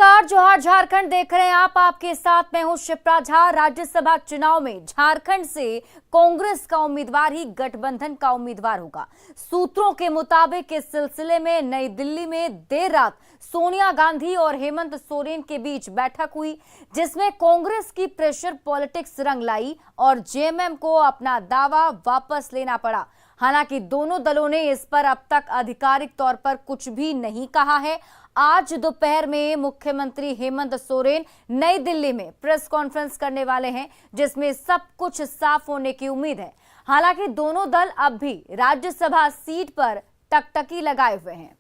नमस्कार, जोहार झारखंड देख रहे हैं आप। आपके साथ मैं हूं शिप्रा झा। राज्यसभा चुनाव में झारखंड से कांग्रेस का उम्मीदवार ही गठबंधन का उम्मीदवार होगा। सूत्रों के मुताबिक इस सिलसिले में नई दिल्ली में देर रात सोनिया गांधी और हेमंत सोरेन के बीच बैठक हुई, जिसमें कांग्रेस की प्रेशर पॉलिटिक्स रंग लाई और जेएमएम को अपना दावा वापस लेना पड़ा। हालांकि दोनों दलों ने इस पर अब तक आधिकारिक तौर पर कुछ भी नहीं कहा है। आज दोपहर में मुख्यमंत्री हेमंत सोरेन नई दिल्ली में प्रेस कॉन्फ्रेंस करने वाले हैं, जिसमें सब कुछ साफ होने की उम्मीद है। हालांकि दोनों दल अब भी राज्यसभा सीट पर टकटकी लगाए हुए हैं।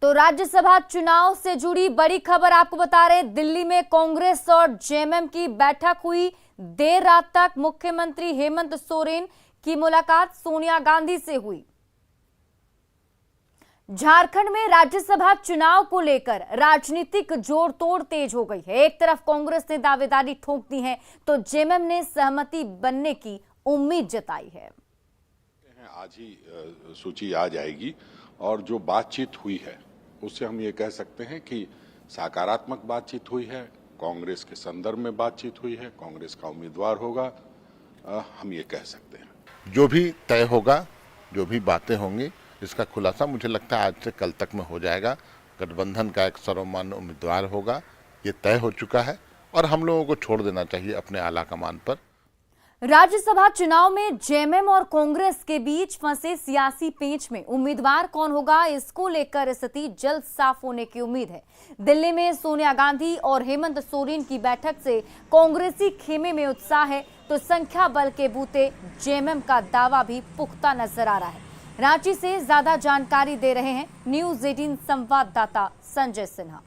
तो राज्यसभा चुनाव से जुड़ी बड़ी खबर आपको बता रहे, दिल्ली में कांग्रेस और जेएमएम की बैठक हुई। देर रात तक मुख्यमंत्री हेमंत सोरेन की मुलाकात सोनिया गांधी से हुई। झारखंड में राज्यसभा चुनाव को लेकर राजनीतिक जोड़ तोड़ तेज हो गई है। एक तरफ कांग्रेस ने दावेदारी ठोक दी है, तो जेएमएम ने सहमति बनने की उम्मीद जताई है। आज ही सूची आ जाएगी और जो बातचीत हुई है उससे हम ये कह सकते हैं कि सकारात्मक बातचीत हुई है। कांग्रेस के संदर्भ में बातचीत हुई है, कांग्रेस का उम्मीदवार होगा, हम ये कह सकते हैं। जो भी तय होगा, जो भी बातें होंगी, इसका खुलासा मुझे लगता है आज से कल तक में हो जाएगा। गठबंधन का एक सर्वमान्य उम्मीदवार होगा, ये तय हो चुका है और हम लोगों को छोड़ देना चाहिए अपने आला कमान पर। राज्यसभा चुनाव में जेएमएम और कांग्रेस के बीच फंसे सियासी पेंच में उम्मीदवार कौन होगा, इसको लेकर स्थिति जल्द साफ होने की उम्मीद है। दिल्ली में सोनिया गांधी और हेमंत सोरेन की बैठक से कांग्रेसी खेमे में उत्साह है, तो संख्या बल के बूते जेएमएम का दावा भी पुख्ता नजर आ रहा है। रांची से ज्यादा जानकारी दे रहे हैं न्यूज 18 संवाददाता संजय सिन्हा।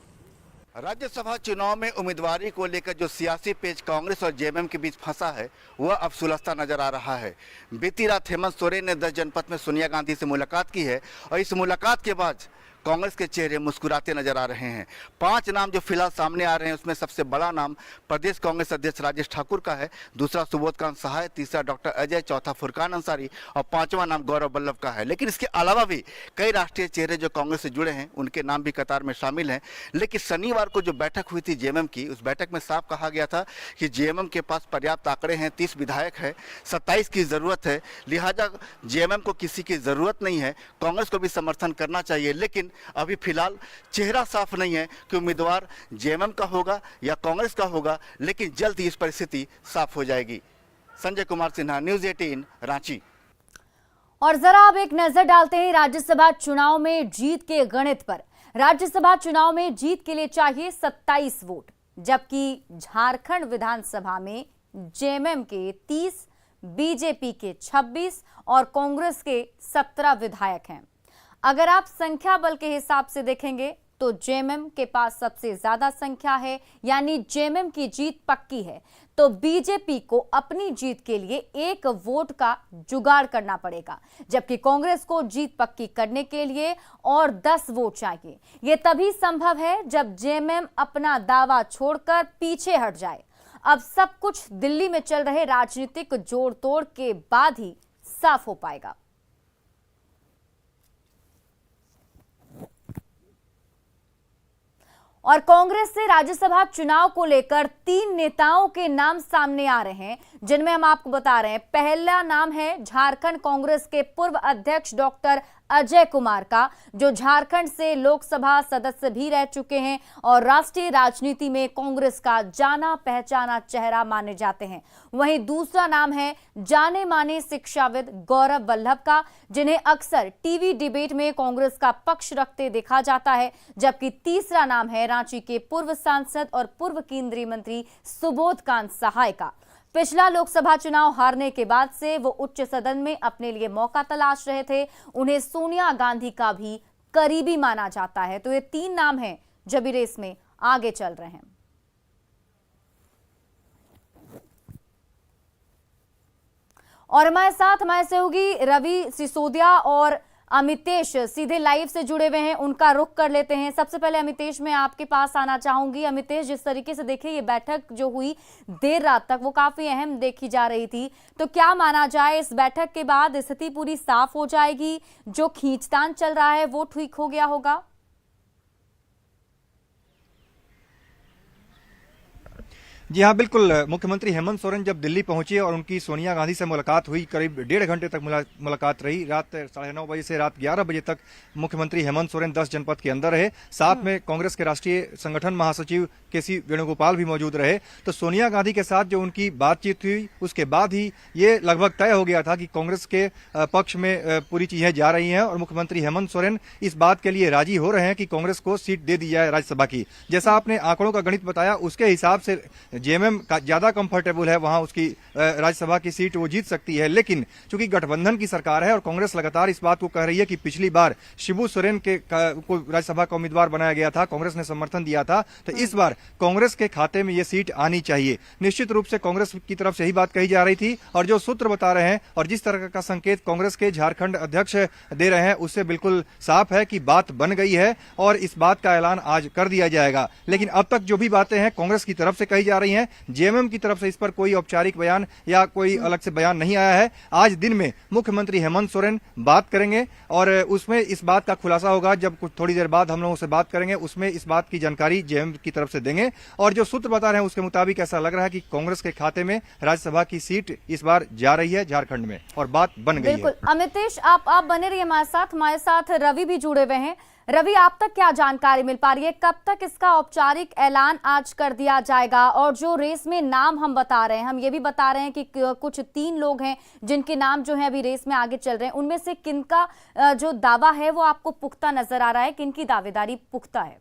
राज्यसभा चुनाव में उम्मीदवारी को लेकर जो सियासी पेच कांग्रेस और जेएमएम के बीच फंसा है, वह अब सुलझता नजर आ रहा है। बीती रात हेमंत सोरेन ने 10 जनपद में सोनिया गांधी से मुलाकात की है और इस मुलाकात के बाद कांग्रेस के चेहरे मुस्कुराते नजर आ रहे हैं। 5 नाम जो फिलहाल सामने आ रहे हैं, उसमें सबसे बड़ा नाम प्रदेश कांग्रेस अध्यक्ष राजेश ठाकुर का है, दूसरा सुबोधकांत सहाय, तीसरा डॉक्टर अजय, चौथा फुरकान अंसारी और 5वां नाम गौरव वल्लभ का है। लेकिन इसके अलावा भी कई राष्ट्रीय चेहरे जो कांग्रेस से जुड़े हैं, उनके नाम भी कतार में शामिल हैं। लेकिन शनिवार को जो बैठक हुई थी जेएमएम की, उस बैठक में साफ कहा गया था कि जेएमएम के पास पर्याप्त आंकड़े हैं, 30 विधायक है, 27 की जरूरत है, लिहाजा जेएमएम को किसी की जरूरत नहीं है, कांग्रेस को भी समर्थन करना चाहिए। लेकिन अभी फिलहाल चेहरा साफ नहीं है कि उम्मीदवार जेएमएम का होगा या कांग्रेस का होगा, लेकिन जल्द ही इस परिस्थिति साफ हो जाएगी। संजय कुमार सिन्हा, न्यूज 18 रांची। और जरा अब एक नजर डालते हैं राज्यसभा चुनाव में जीत के गणित पर। राज्यसभा चुनाव में जीत के लिए चाहिए 27 वोट, जबकि झारखंड विधानसभा में जेएमएम के 30, बीजेपी के 26 और कांग्रेस के 17 विधायक हैं। अगर आप संख्या बल के हिसाब से देखेंगे तो जेएमएम के पास सबसे ज्यादा संख्या है, यानी जेएमएम की जीत पक्की है। तो बीजेपी को अपनी जीत के लिए 1 वोट का जुगाड़ करना पड़ेगा, जबकि कांग्रेस को जीत पक्की करने के लिए और 10 वोट चाहिए। यह तभी संभव है जब जेएमएम अपना दावा छोड़कर पीछे हट जाए। अब सब कुछ दिल्ली में चल रहे राजनीतिक जोड़ तोड़ के बाद ही साफ हो पाएगा। और कांग्रेस से राज्यसभा चुनाव को लेकर 3 नेताओं के नाम सामने आ रहे हैं, जिनमें हम आपको बता रहे हैं। पहला नाम है झारखंड कांग्रेस के पूर्व अध्यक्ष डॉक्टर अजय कुमार का, जो झारखंड से लोकसभा सदस्य भी रह चुके हैं और राष्ट्रीय राजनीति में कांग्रेस का जाना पहचाना चेहरा माने जाते हैं। वहीं दूसरा नाम है जाने माने शिक्षाविद गौरव वल्लभ का, जिन्हें अक्सर टीवी डिबेट में कांग्रेस का पक्ष रखते देखा जाता है। जबकि तीसरा नाम है रांची के पूर्व सांसद और पूर्व केंद्रीय मंत्री सुबोधकांत सहाय का। पिछला लोकसभा चुनाव हारने के बाद से वो उच्च सदन में अपने लिए मौका तलाश रहे थे। उन्हें सोनिया गांधी का भी करीबी माना जाता है। तो ये 3 नाम हैं जो भी रेस में आगे चल रहे हैं। और हमारे साथ हमारे सहयोगी रवि सिसोदिया और अमितेश सीधे लाइव से जुड़े हुए हैं, उनका रुख कर लेते हैं। सबसे पहले अमितेश, मैं आपके पास आना चाहूंगी। अमितेश, जिस तरीके से देखिए ये बैठक जो हुई देर रात तक, वो काफी अहम देखी जा रही थी, तो क्या माना जाए इस बैठक के बाद स्थिति पूरी साफ हो जाएगी, जो खींचतान चल रहा है वो ठीक हो गया होगा? जी हाँ, बिल्कुल। मुख्यमंत्री हेमंत सोरेन जब दिल्ली पहुंचे और उनकी सोनिया गांधी से मुलाकात हुई, करीब 1.5 घंटे तक मुलाकात रही। रात 9:30 बजे से रात 11 बजे तक मुख्यमंत्री हेमंत सोरेन 10 जनपद के अंदर रहे। साथ में कांग्रेस के राष्ट्रीय संगठन महासचिव केसी वेणुगोपाल भी मौजूद रहे। तो सोनिया गांधी के साथ जो उनकी बातचीत हुई, उसके बाद ही ये लगभग तय हो गया था कि कांग्रेस के पक्ष में पूरी चीजें जा रही हैं और मुख्यमंत्री हेमंत सोरेन इस बात के लिए राजी हो रहे हैं कि कांग्रेस को सीट दे दी जाए राज्यसभा की। जैसा आपने आंकड़ों का गणित बताया, उसके हिसाब से जेएमएम का ज्यादा कंफर्टेबल है, वहां उसकी राज्यसभा की सीट वो जीत सकती है। लेकिन चूंकि गठबंधन की सरकार है और कांग्रेस लगातार इस बात को कह रही है कि पिछली बार शिबू सोरेन को राज्यसभा का उम्मीदवार बनाया गया था, कांग्रेस ने समर्थन दिया था, तो इस बार कांग्रेस के खाते में ये सीट आनी चाहिए। निश्चित रूप से कांग्रेस की तरफ से यही बात कही जा रही थी और जो सूत्र बता रहे हैं और जिस तरह का संकेत कांग्रेस के झारखंड अध्यक्ष दे रहे हैं, उससे बिल्कुल साफ है कि बात बन गई है और इस बात का ऐलान आज कर दिया जाएगा। लेकिन अब तक जो भी बातें हैं कांग्रेस की तरफ से कही जा रही हैं, जेएमएम की तरफ से इस पर कोई औपचारिक बयान या कोई अलग से बयान नहीं आया है। आज दिन में मुख्यमंत्री हेमंत सोरेन बात करेंगे और उसमें इस बात का खुलासा होगा। जब कुछ थोड़ी देर बाद हम लोगों से बात करेंगे, उसमें इस बात की जानकारी जेएमएम की तरफ से देंगे। और जो सूत्र बता रहे हैं उसके मुताबिक ऐसा लग रहा है कि कांग्रेस के खाते में राज्यसभा की सीट इस बार जा रही है झारखंड में और बात बन गई है। बिल्कुल अमितेश, आप बने रहिए हमारे साथ रवि भी जुड़े हुए हैं। रवि, आप तक क्या जानकारी मिल पा रही है, कब तक इसका औपचारिक ऐलान आज कर दिया जाएगा? और जो रेस में नाम हम बता रहे हैं, हम ये भी बता रहे हैं कि कुछ 3 लोग हैं जिनके नाम जो है अभी रेस में आगे चल रहे हैं, उनमें से किनका जो दावा है वो आपको पुख्ता नजर आ रहा है, किनकी दावेदारी पुख्ता है?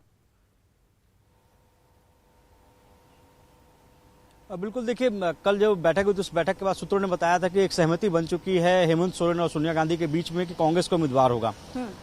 बिल्कुल, देखिए कल जो बैठक हुई तो उस बैठक के बाद सूत्रों ने बताया था कि एक सहमति बन चुकी है हेमंत सोरेन और सोनिया गांधी के बीच में कि कांग्रेस को उम्मीदवार होगा।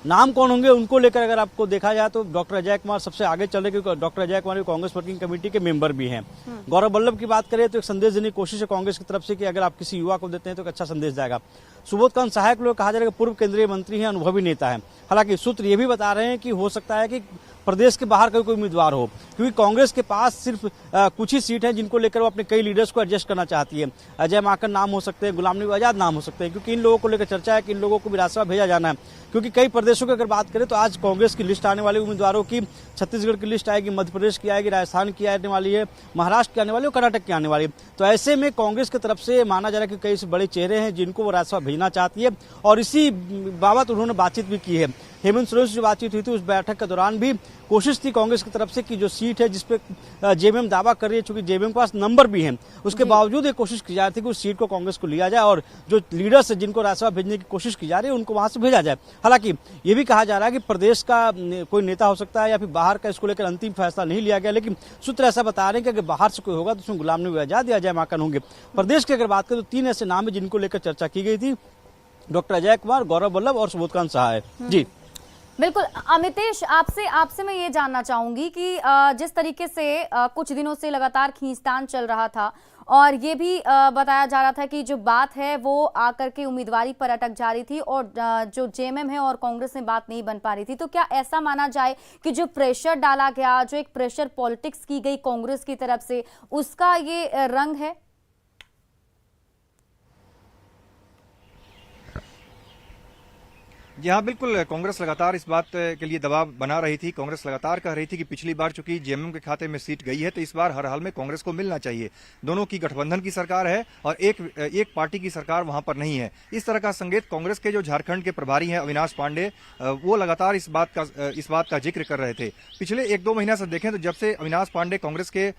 नाम कौन होंगे उनको लेकर अगर आपको देखा जाए तो डॉक्टर अजय कुमार सबसे आगे चल रहे, क्योंकि doctor Ajay Kumar Congress working committee के मेंबर भी हैं। गौरव वल्लभ की बात करें तो एक संदेश देने की कोशिश है कांग्रेस की तरफ से कि अगर आप किसी युवा को देते हैं तो एक अच्छा संदेश जाएगा। सुबोधकांत सहायक लोग कहा जा रहा है कि पूर्व केंद्रीय मंत्री हैं, अनुभवी नेता है। हालांकि सूत्र ये भी बता रहे हैं कि हो सकता है कि प्रदेश के बाहर का कोई उम्मीदवार हो, क्योंकि कांग्रेस के पास सिर्फ कुछ ही सीट है जिनको लेकर वो अपने कई लीडर्स को एडजस्ट करना चाहती है। अजय माकन नाम हो सकते हैं, गुलाम नबी आजाद नाम हो सकते हैं, क्योंकि इन लोगों को लेकर चर्चा है कि इन लोगों को भी राज्यसभा भेजा जाना है। क्योंकि कई प्रदेशों की अगर बात करें तो आज कांग्रेस की लिस्ट आने वाले उम्मीदवारों की छत्तीसगढ़ की लिस्ट आएगी, मध्य प्रदेश की आएगी, राजस्थान की आने वाली है, महाराष्ट्र की आने वाली है, कर्नाटक की आने वाली है। तो ऐसे में कांग्रेस की तरफ से माना जा रहा है कि कई बड़े चेहरे हैं जिनको वो राज्यसभा भेजना चाहती है और इसी बाबत उन्होंने बातचीत भी की है। हेमंत सोरेन से जो बातचीत हुई थी उस बैठक के दौरान भी कोशिश थी कांग्रेस की तरफ से कि जो सीट है जिसपे जेएमएम दावा कर रही है, चूंकि जेएमएम के पास नंबर भी है, उसके बावजूद ये कोशिश की जा रही थी कि उस सीट को कांग्रेस को लिया जाए और जो लीडर्स है जिनको राज्यसभा भेजने की कोशिश की जा रही है उनको वहां से भेजा जाए। हालांकि ये भी कहा जा रहा है कि प्रदेश का कोई नेता हो सकता है या फिर बाहर का, इसको लेकर अंतिम फैसला नहीं लिया गया। लेकिन सूत्र ऐसा बता रहे हैं कि अगर बाहर से कोई होगा तो उसमें गुलाम नबी आजाद या अजय माकन होंगे। प्रदेश की अगर बात करें तो 3 ऐसे नाम है जिनको लेकर चर्चा की गई थी, डॉक्टर अजय कुमार, गौरव वल्लभ और सुबोधकांत सहाय। जी बिल्कुल अमितेश, आपसे मैं ये जानना चाहूंगी कि जिस तरीके से कुछ दिनों से लगातार खींचतान चल रहा था और ये भी बताया जा रहा था कि जो बात है वो आकर के उम्मीदवारी पर अटक जा रही थी और जो जेएमएम है और कांग्रेस में बात नहीं बन पा रही थी, तो क्या ऐसा माना जाए कि जो प्रेशर डाला गया, जो एक प्रेशर पॉलिटिक्स की गई कांग्रेस की तरफ से, उसका ये रंग है? जी हाँ, बिल्कुल। कांग्रेस लगातार इस बात के लिए दबाव बना रही थी। कांग्रेस लगातार कह रही थी कि पिछली बार चूंकि जेएमएम के खाते में सीट गई है तो इस बार हर हाल में कांग्रेस को मिलना चाहिए। दोनों की गठबंधन की सरकार है और एक पार्टी की सरकार वहां पर नहीं है। इस तरह का संकेत कांग्रेस के जो झारखंड के प्रभारी हैं अविनाश पांडे, वो लगातार इस बात का जिक्र कर रहे थे। पिछले 1-2 महीना से देखें तो जब से अविनाश पांडे कांग्रेस के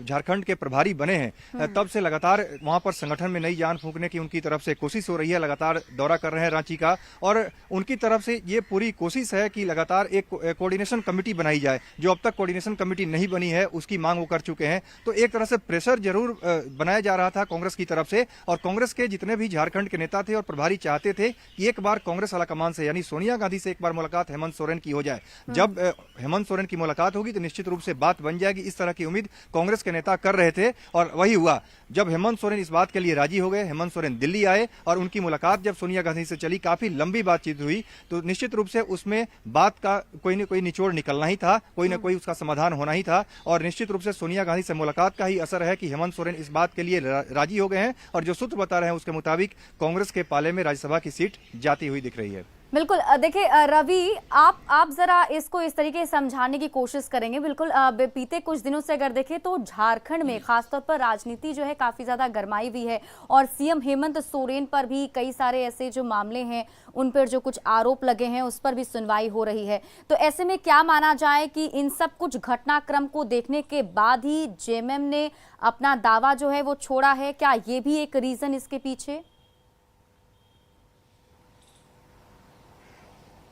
झारखंड के प्रभारी बने हैं तब से लगातार वहां पर संगठन में नई जान फूंकने की उनकी तरफ से कोशिश हो रही है। लगातार दौरा कर रहे हैं रांची का और उनकी तरफ से ये पूरी कोशिश है कि लगातार एक कोऑर्डिनेशन कमेटी बनाई जाए। जो अब तक कोऑर्डिनेशन कमेटी नहीं बनी है उसकी मांग वो कर चुके हैं। तो एक तरह से प्रेशर जरूर बनाया जा रहा था कांग्रेस की तरफ से और कांग्रेस के जितने भी झारखंड के नेता थे और प्रभारी चाहते थे कि एक बार कांग्रेस आलाकमान से यानी सोनिया गांधी से एक बार मुलाकात हेमंत सोरेन की हो जाए। जब हेमंत सोरेन की मुलाकात होगी तो निश्चित रूप से बात बन जाएगी। इस तरह की उम्मीद कांग्रेस के नेता कर रहे थे और वही हुआ। जब हेमंत सोरेन इस बात के लिए राजी हो गए, हेमंत सोरेन दिल्ली आए और उनकी मुलाकात जब सोनिया गांधी से चली, काफी लंबी बातचीत हुई तो निश्चित रूप से उसमें बात का कोई न कोई निचोड़ निकलना ही था, कोई न कोई उसका समाधान होना ही था। और निश्चित रूप से सोनिया गांधी से मुलाकात का ही असर है कि हेमंत सोरेन इस बात के लिए राजी हो गए हैं और जो सूत्र बता रहे हैं उसके मुताबिक कांग्रेस के पाले में राज्यसभा की सीट जाती हुई दिख रही है। बिल्कुल। देखिए रवि, आप जरा इसको इस तरीके से समझाने की कोशिश करेंगे। बिल्कुल बीते कुछ दिनों से अगर देखें तो झारखंड में खासतौर पर राजनीति जो है काफी ज्यादा गरमाई हुई है और सीएम हेमंत सोरेन पर भी कई सारे ऐसे जो मामले हैं, उन पर जो कुछ आरोप लगे हैं उस पर भी सुनवाई हो रही है। तो ऐसे में क्या माना जाए कि इन सब कुछ घटनाक्रम को देखने के बाद ही जेएमएम ने अपना दावा जो है वो छोड़ा है? क्या ये भी एक रीजन इसके पीछे?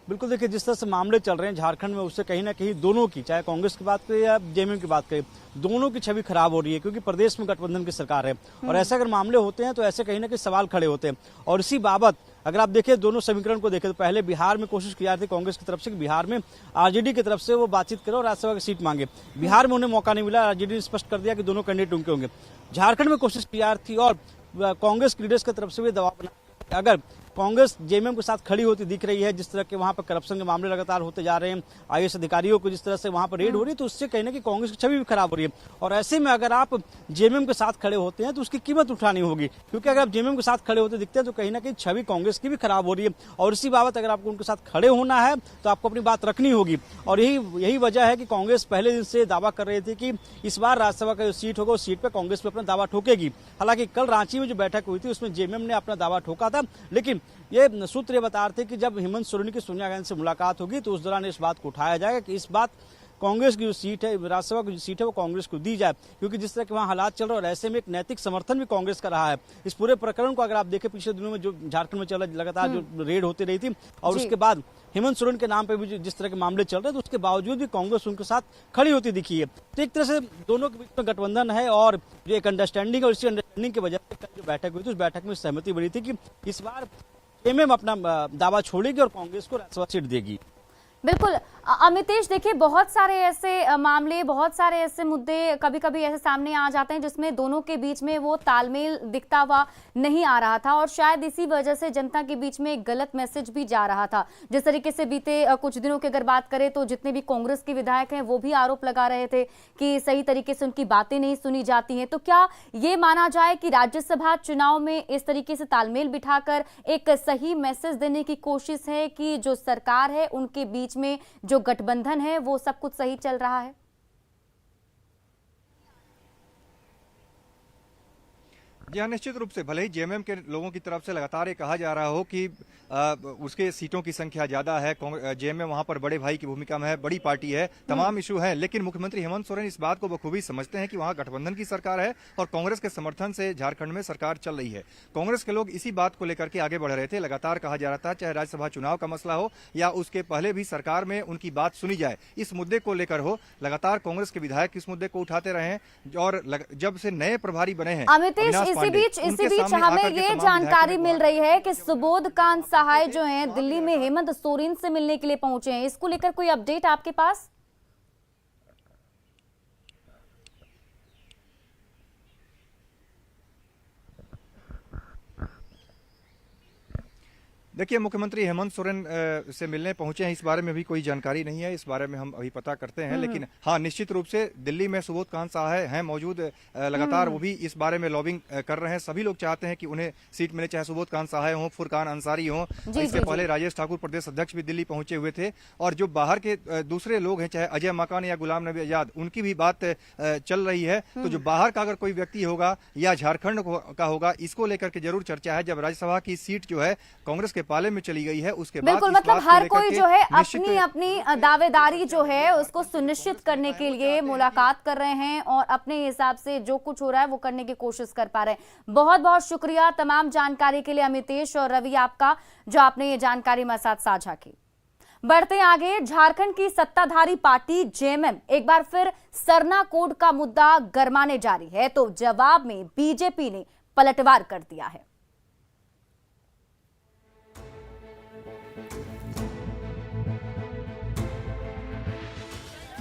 बिल्कुल, देखिए जिस तरह से मामले चल रहे हैं झारखंड में, उससे कहीं ना कहीं दोनों की, चाहे कांग्रेस की बात करें या जेएमएम की बात करें, दोनों की छवि खराब हो रही है क्योंकि प्रदेश में गठबंधन की सरकार है और ऐसे अगर मामले होते हैं तो ऐसे कहीं ना कहीं सवाल खड़े होते हैं। और इसी बाबत अगर आप देखें दोनों समीकरण को देखें तो पहले बिहार में कोशिश की जा रही थी कांग्रेस की तरफ से कि बिहार में आरजेडी की तरफ से वो बातचीत करे और राज्यसभा की सीट मांगे। बिहार में उन्हें मौका नहीं मिला, आरजेडी ने स्पष्ट कर दिया कि दोनों कैंडिडेट उनके होंगे। झारखंड में कोशिश की जा रही थी और कांग्रेस लीडर्स की तरफ से भी दबाव बना, अगर कांग्रेस जेएमएम के साथ खड़ी होती दिख रही है, जिस तरह के वहां पर करप्शन के मामले लगातार होते जा रहे हैं, आईएएस अधिकारियों को जिस तरह से वहां पर रेड हो रही है, तो उससे कहीं ना कहीं कांग्रेस की छवि भी खराब हो रही है। और ऐसे में अगर आप जेएमएम के साथ खड़े होते हैं तो उसकी कीमत उठानी होगी, क्योंकि अगर आप जेएमएम के साथ खड़े होते दिखते हैं तो कहीं ना कहीं छवि कांग्रेस की भी खराब हो रही है। और इसी बाबत अगर आपको उनके साथ खड़े होना है तो आपको अपनी बात रखनी होगी। और यही वजह है कि कांग्रेस पहले दिन से दावा कर रही थी कि इस बार राज्यसभा का जो सीट होगा उस सीट पर कांग्रेस पे अपना दावा ठोकेगी। हालांकि कल रांची में जो बैठक हुई थी उसमें जेएमएम ने अपना दावा ठोका था, लेकिन ये सूत्र ये बता रहे थे कि जब हेमंत सोरेन की सोनिया गांधी से मुलाकात होगी तो उस दौरान इस बात को उठाया जाएगा कि इस बात कांग्रेस की जो सीट है, राज्यसभा की जो सीट है, वो कांग्रेस को दी जाए, क्योंकि जिस तरह के वहाँ हालात चल रहे हैं और ऐसे में एक नैतिक समर्थन भी कांग्रेस का रहा है। इस पूरे प्रकरण को अगर आप देखें पिछले दिनों में जो झारखंड में चला लगातार जो रेड होती रही थी और उसके बाद हेमंत सोरेन के नाम पे भी जिस तरह के मामले चल रहे हैं, तो उसके बावजूद भी कांग्रेस उनके साथ खड़ी होती दिखी है। तो एक तरह से दोनों के बीच में गठबंधन है और जो एक अंडरस्टैंडिंग, और इसी अंडरस्टैंडिंग की वजह से जो बैठक हुई थी उस बैठक में सहमति बनी थी कि इस बार जेएमएम अपना दावा छोड़ेगी और कांग्रेस को राज्यसभा सीट देगी। बिल्कुल अमितेश, देखिए बहुत सारे ऐसे मामले, बहुत सारे ऐसे मुद्दे कभी कभी ऐसे सामने आ जाते हैं जिसमें दोनों के बीच में वो तालमेल दिखता हुआ नहीं आ रहा था और शायद इसी वजह से जनता के बीच में एक गलत मैसेज भी जा रहा था। जिस तरीके से बीते कुछ दिनों की अगर बात करें तो जितने भी कांग्रेस के विधायक हैं वो भी आरोप लगा रहे थे कि सही तरीके से उनकी बातें नहीं सुनी जाती हैं। तो क्या ये माना जाए कि राज्यसभा चुनाव में इस तरीके से तालमेल बिठाकर एक सही मैसेज देने की कोशिश है कि जो सरकार है उनके बीच में जो गठबंधन है वो सब कुछ सही चल रहा है? जी हाँ, निश्चित रूप से भले ही जेएमएम के लोगों की तरफ से लगातार ये कहा जा रहा हो कि उसके सीटों की संख्या ज्यादा है, जेएमएम वहां पर बड़े भाई की भूमिका में है, बड़ी पार्टी है, तमाम इशू है, लेकिन मुख्यमंत्री हेमंत सोरेन इस बात को बखूबी समझते हैं कि वहां गठबंधन की सरकार है और कांग्रेस के समर्थन से झारखंड में सरकार चल रही है। कांग्रेस के लोग इसी बात को लेकर के आगे बढ़ रहे थे। लगातार कहा जा रहा था चाहे राज्यसभा चुनाव का मसला हो या उसके पहले भी सरकार में उनकी बात सुनी जाए, इस मुद्दे को लेकर हो, लगातार कांग्रेस के विधायक इस मुद्दे को उठाते रहे हैं। और जब से नए प्रभारी बने हैं अमितेश, इसी बीच हमें ये जानकारी मिल रही है कि सुबोध कांत सहाय जो हैं दिल्ली में हेमंत सोरेन से मिलने के लिए पहुंचे हैं। इसको लेकर कोई अपडेट आपके पास? देखिए, मुख्यमंत्री हेमंत सोरेन से मिलने पहुंचे हैं, इस बारे में भी कोई जानकारी नहीं है, इस बारे में हम अभी पता करते हैं। लेकिन हाँ, निश्चित रूप से दिल्ली में सुबोध कांत सहाय हैं मौजूद, लगातार वो भी इस बारे में लॉबिंग कर रहे हैं। सभी लोग चाहते हैं कि उन्हें सीट मिले, चाहे सुबोध कांत सहाय हों, फुरकान अंसारी हों। इससे पहले राजेश ठाकुर प्रदेश अध्यक्ष भी दिल्ली पहुंचे हुए थे। और जो बाहर के दूसरे लोग हैं, चाहे अजय माकन या गुलाम नबी आजाद, उनकी भी बात चल रही है। तो जो बाहर का अगर कोई व्यक्ति होगा या झारखंड का होगा, इसको लेकर के जरूर चर्चा है। जब राज्यसभा की सीट जो है कांग्रेस के पाले में चली गई है उसके बाद बिल्कुल, मतलब हर कोई जो है अपनी अपनी दावेदारी जो है उसको सुनिश्चित करने के लिए मुलाकात कर रहे हैं और अपने हिसाब से जो कुछ हो रहा है वो करने की कोशिश कर पा रहे हैं। बहुत बहुत शुक्रिया तमाम जानकारी के लिए अमितेश और रवि आपका, जो आपने ये जानकारी हमारे साथ साझा की। बढ़ते आगे, झारखंड की सत्ताधारी पार्टी जेएमएम एक बार फिर सरना कोड का मुद्दा गरमाने जारी है, तो जवाब में बीजेपी ने पलटवार कर दिया है।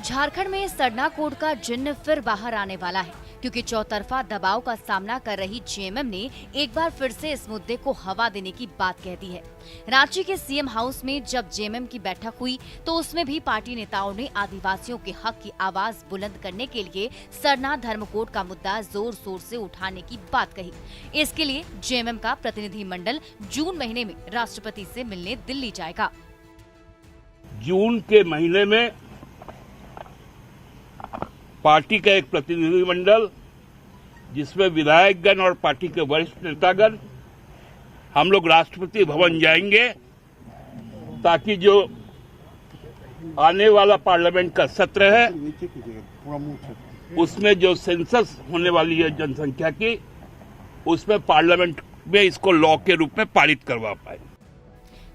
झारखंड में सरना कोड का जिन्न फिर बाहर आने वाला है। क्योंकि चौतरफा दबाव का सामना कर रही जेएमएम ने एक बार फिर से इस मुद्दे को हवा देने की बात कह दी है। रांची के सीएम हाउस में जब जेएमएम की बैठक हुई तो उसमें भी पार्टी नेताओं ने आदिवासियों के हक की आवाज बुलंद करने के लिए सरना धर्म कोड का मुद्दा जोर शोर से उठाने की बात कही। इसके लिए जेएमएम का प्रतिनिधि मंडल जून महीने में राष्ट्रपति से मिलने दिल्ली जाएगा। जून के महीने में पार्टी का एक प्रतिनिधिमंडल जिसमें विधायकगण और पार्टी के वरिष्ठ नेतागण हम लोग राष्ट्रपति भवन जाएंगे ताकि जो आने वाला पार्लियामेंट का सत्र है उसमें जो सेंसस होने वाली है जनसंख्या की, उसमें पार्लियामेंट में इसको लॉ के रूप में पारित करवा पाए।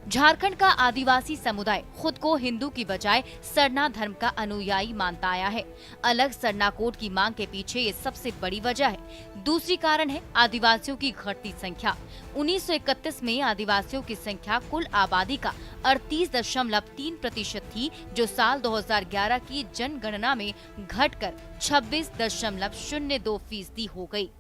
झारखंड का आदिवासी समुदाय खुद को हिंदू की बजाय सरना धर्म का अनुयायी मानता आया है। अलग सरना कोड की मांग के पीछे ये सबसे बड़ी वजह है। दूसरी कारण है आदिवासियों की घटती संख्या। 1931 में आदिवासियों की संख्या कुल आबादी का 38.3% थी, जो साल 2011 की जनगणना में घटकर 26.02% हो गई।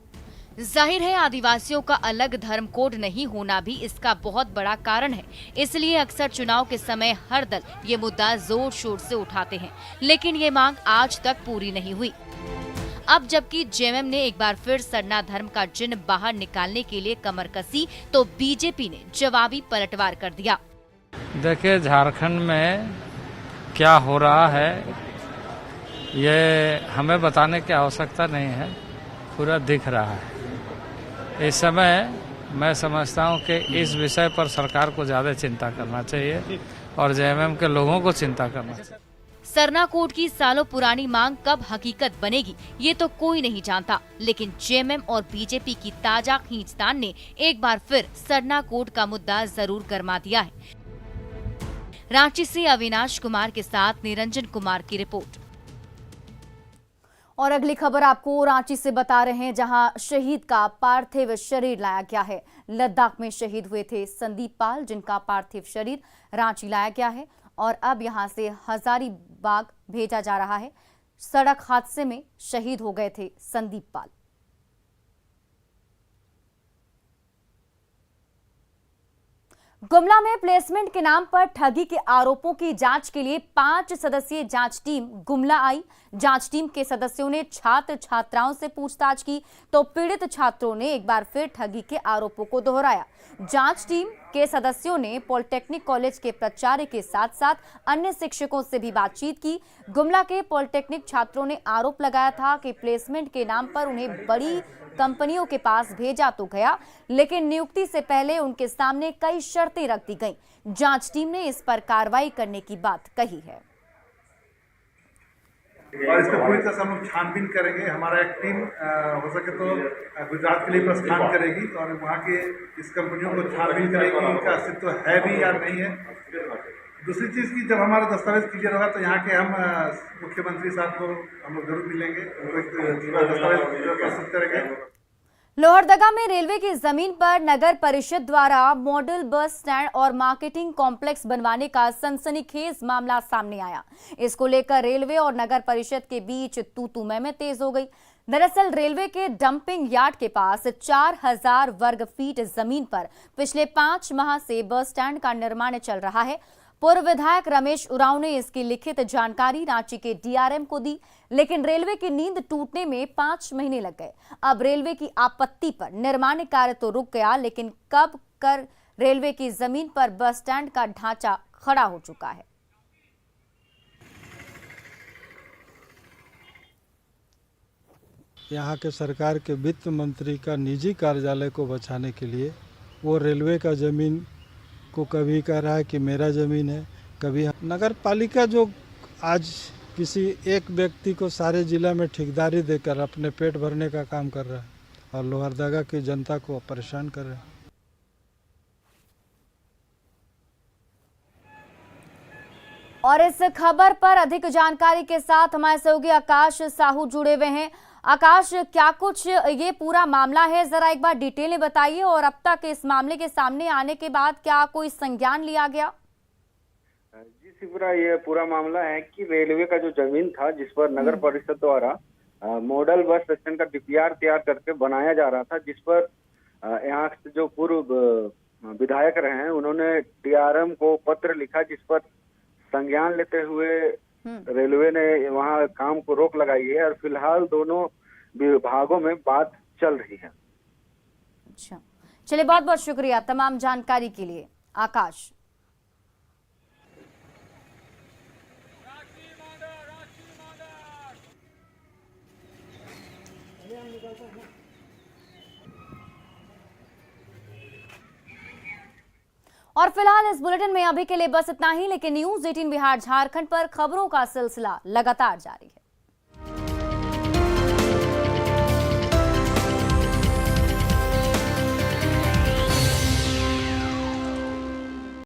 जाहिर है आदिवासियों का अलग धर्म कोड नहीं होना भी इसका बहुत बड़ा कारण है। इसलिए अक्सर चुनाव के समय हर दल ये मुद्दा जोर शोर से उठाते हैं, लेकिन ये मांग आज तक पूरी नहीं हुई। अब जबकि जेएमएम ने एक बार फिर सरना धर्म का चिन्ह बाहर निकालने के लिए कमर कसी तो बीजेपी ने जवाबी पलटवार कर दिया। देखिए, झारखंड में क्या हो रहा है ये हमें बताने की आवश्यकता नहीं है, पूरा दिख रहा है। इस समय मैं समझता हूं कि इस विषय पर सरकार को ज्यादा चिंता करना चाहिए और जेएमएम के लोगों को चिंता करना चाहिए। सरना कोड की सालों पुरानी मांग कब हकीकत बनेगी ये तो कोई नहीं जानता, लेकिन जेएमएम और बीजेपी की ताजा खींचतान ने एक बार फिर सरना कोड का मुद्दा जरूर गरमा दिया है। रांची से अविनाश कुमार के साथ निरंजन कुमार की रिपोर्ट। और अगली खबर आपको रांची से बता रहे हैं, जहां शहीद का पार्थिव शरीर लाया गया है। लद्दाख में शहीद हुए थे संदीप पाल, जिनका पार्थिव शरीर रांची लाया गया है और अब यहां से हजारीबाग भेजा जा रहा है। सड़क हादसे में शहीद हो गए थे संदीप पाल। गुमला में प्लेसमेंट के नाम पर ठगी के आरोपों की जांच के लिए 5 सदस्यीय जांच टीम गुमला आई। जांच टीम के सदस्यों ने छात्र छात्राओं से पूछताछ की तो पीड़ित छात्रों ने एक बार फिर ठगी के आरोपों को दोहराया। जांच टीम के सदस्यों ने पॉलिटेक्निक कॉलेज के प्राचार्य के साथ साथ अन्य शिक्षकों से भी बातचीत की। गुमला के पॉलिटेक्निक छात्रों ने आरोप लगाया था कि प्लेसमेंट के नाम पर उन्हें बड़ी कंपनियों के पास भेजा तो गया, लेकिन नियुक्ति से पहले उनके सामने कई शर्तें रख दी गईं। जांच टीम ने इस पर कार्रवाई करने की बात कही है और इसका पूरी तरह से हम लोग छानबीन करेंगे। हमारा एक टीम हो सके तो गुजरात के लिए प्रस्थान करेगी और वहाँ के इस कंपनियों को छानबीन करेगी, इनका अस्तित्व है भी या नहीं है। दूसरी चीज़ की, जब हमारा दस्तावेज क्लियर होगा तो यहाँ के हम मुख्यमंत्री साहब को हम लोग जरूर मिलेंगे, उनको एक दस्तावेज प्रस्तुत करेंगे। लोहरदगा में रेलवे की जमीन पर नगर परिषद द्वारा मॉडल बस स्टैंड और मार्केटिंग कॉम्प्लेक्स बनवाने का सनसनीखेज मामला सामने आया। इसको लेकर रेलवे और नगर परिषद के बीच तू-तू मैं तेज हो गई। दरअसल रेलवे के डंपिंग यार्ड के पास 4000 वर्ग फीट जमीन पर पिछले 5 माह से बस स्टैंड का निर्माण चल रहा है। पूर्व विधायक रमेश उरांव ने इसकी लिखित जानकारी रांची के डीआरएम को दी, लेकिन रेलवे की नींद टूटने में 5 महीने लग गए। अब रेलवे की आपत्ति पर निर्माण कार्य तो रुक गया, लेकिन कब कर रेलवे की जमीन पर बस स्टैंड का ढांचा खड़ा हो चुका है। यहाँ के सरकार के वित्त मंत्री का निजी कार्यालय को बचाने के लिए वो रेलवे का जमीन को कभी कह रहा है कि मेरा जमीन है, कभी नगर पालिका जो आज किसी एक व्यक्ति को सारे जिला में ठेकेदारी देकर अपने पेट भरने का काम कर रहा है और लोहरदगा की जनता को परेशान कर रहा है। और इस खबर पर अधिक जानकारी के साथ हमारे सहयोगी आकाश साहू जुड़े हुए हैं। आकाश, क्या कुछ ये पूरा मामला है, जरा एक बार डिटेल में बताइए, और अब तक इस मामले के सामने आने के बाद क्या कोई संज्ञान लिया गया? जी शिवरा, ये पूरा मामला है कि रेलवे का जो जमीन था जिस पर नगर परिषद द्वारा मॉडल बस स्टैंड का डीपीआर तैयार करके बनाया जा रहा था, जिस पर यहाँ से जो पूर्व विधायक रहे हैं उन्होंने डीआरएम को पत्र लिखा, जिस पर संज्ञान लेते हुए रेलवे ने वहाँ काम को रोक लगाई है और फिलहाल दोनों विभागों में बात चल रही है। अच्छा, चलिए बहुत बहुत शुक्रिया तमाम जानकारी के लिए आकाश। और फिलहाल इस बुलेटिन में अभी के लिए बस इतना ही, लेकिन न्यूज़ 18 बिहार झारखंड पर खबरों का सिलसिला लगातार जारी है।